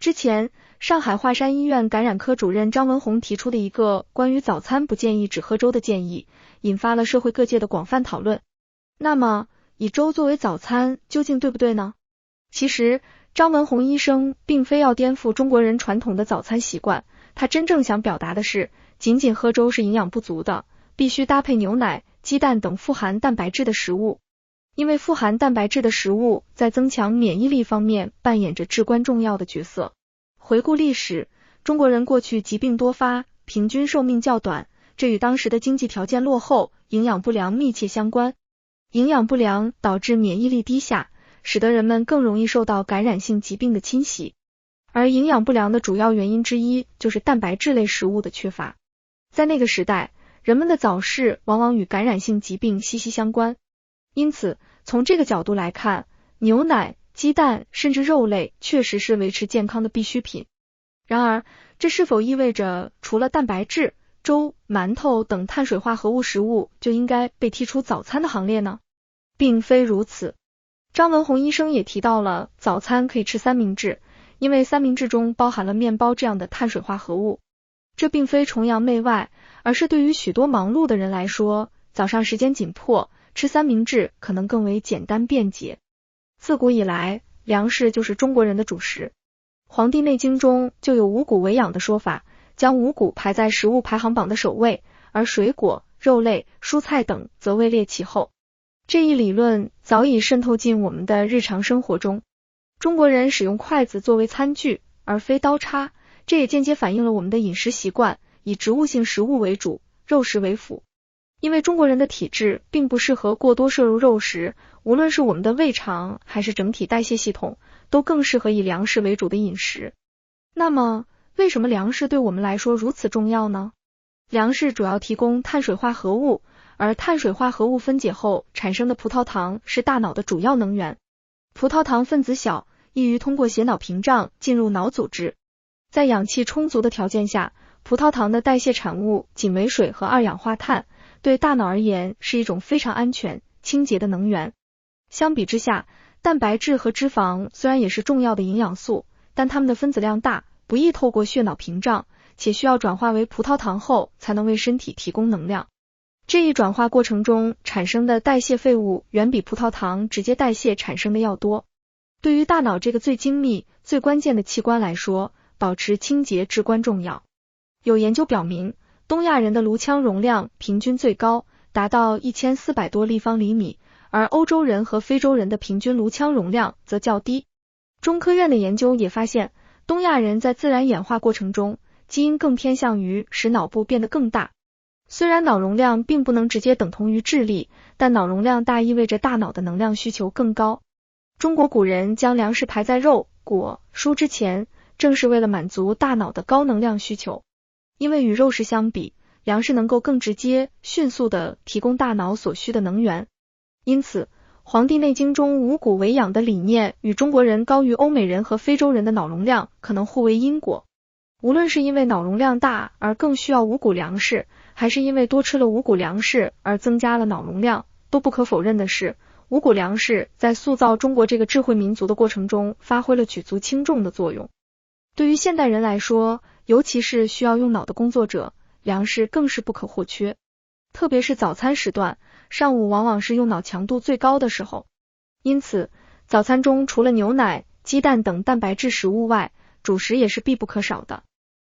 之前，上海华山医院感染科主任张文宏提出的一个关于早餐不建议只喝粥的建议，引发了社会各界的广泛讨论。那么，以粥作为早餐究竟对不对呢？其实，张文宏医生并非要颠覆中国人传统的早餐习惯，他真正想表达的是，仅仅喝粥是营养不足的，必须搭配牛奶、鸡蛋等富含蛋白质的食物。因为富含蛋白质的食物在增强免疫力方面扮演着至关重要的角色。回顾历史，中国人过去疾病多发，平均寿命较短，这与当时的经济条件落后、营养不良密切相关。营养不良导致免疫力低下，使得人们更容易受到感染性疾病的侵袭。而营养不良的主要原因之一就是蛋白质类食物的缺乏。在那个时代，人们的早逝往往与感染性疾病息息相关。因此，从这个角度来看，牛奶、鸡蛋甚至肉类确实是维持健康的必需品。然而，这是否意味着除了蛋白质、粥、馒头等碳水化合物食物就应该被踢出早餐的行列呢？并非如此。张文宏医生也提到了早餐可以吃三明治，因为三明治中包含了面包这样的碳水化合物。这并非崇洋媚外，而是对于许多忙碌的人来说，早上时间紧迫，吃三明治可能更为简单便捷。自古以来，粮食就是中国人的主食。黄帝内经中就有五谷为养的说法，将五谷排在食物排行榜的首位，而水果、肉类、蔬菜等则位列其后。这一理论早已渗透进我们的日常生活中。中国人使用筷子作为餐具，而非刀叉，这也间接反映了我们的饮食习惯，以植物性食物为主，肉食为辅。因为中国人的体质并不适合过多摄入肉食，无论是我们的胃肠还是整体代谢系统，都更适合以粮食为主的饮食。那么，为什么粮食对我们来说如此重要呢？粮食主要提供碳水化合物，而碳水化合物分解后产生的葡萄糖是大脑的主要能源。葡萄糖分子小，易于通过血脑屏障进入脑组织。在氧气充足的条件下，葡萄糖的代谢产物仅为水和二氧化碳，对大脑而言是一种非常安全、清洁的能源。相比之下，蛋白质和脂肪虽然也是重要的营养素，但它们的分子量大，不易透过血脑屏障，且需要转化为葡萄糖后才能为身体提供能量。这一转化过程中产生的代谢废物远比葡萄糖直接代谢产生的要多。对于大脑这个最精密、最关键的器官来说，保持清洁至关重要。有研究表明，东亚人的颅腔容量平均最高，达到1400多立方厘米，而欧洲人和非洲人的平均颅腔容量则较低。中科院的研究也发现，东亚人在自然演化过程中，基因更偏向于使脑部变得更大。虽然脑容量并不能直接等同于智力，但脑容量大意味着大脑的能量需求更高。中国古人将粮食排在肉、果、蔬之前，正是为了满足大脑的高能量需求。因为与肉食相比，粮食能够更直接、迅速地提供大脑所需的能源。因此，《黄帝内经》中五谷为养的理念与中国人高于欧美人和非洲人的脑容量可能互为因果。无论是因为脑容量大而更需要五谷粮食，还是因为多吃了五谷粮食而增加了脑容量，都不可否认的是，五谷粮食在塑造中国这个智慧民族的过程中发挥了举足轻重的作用。对于现代人来说，尤其是需要用脑的工作者，粮食更是不可或缺。特别是早餐时段，上午往往是用脑强度最高的时候。因此，早餐中除了牛奶、鸡蛋等蛋白质食物外，主食也是必不可少的。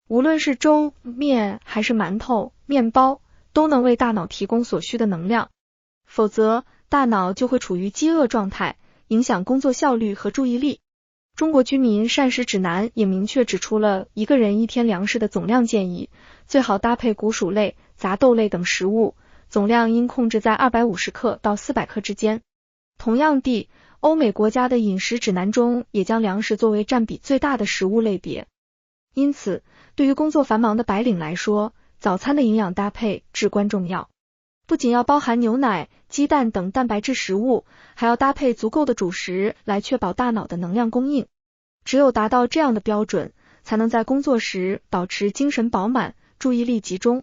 无论是粥、面还是馒头、面包，都能为大脑提供所需的能量。否则，大脑就会处于饥饿状态，影响工作效率和注意力。中国居民膳食指南也明确指出了一个人一天粮食的总量建议，最好搭配谷薯类、杂豆类等食物，总量应控制在250克到400克之间。同样地，欧美国家的饮食指南中也将粮食作为占比最大的食物类别。因此，对于工作繁忙的白领来说，早餐的营养搭配至关重要。不仅要包含牛奶、鸡蛋等蛋白质食物，还要搭配足够的主食来确保大脑的能量供应。只有达到这样的标准，才能在工作时保持精神饱满、注意力集中。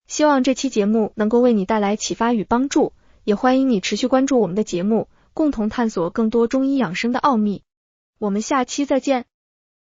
希望这期节目能够为你带来启发与帮助，也欢迎你持续关注我们的节目，共同探索更多中医养生的奥秘。我们下期再见。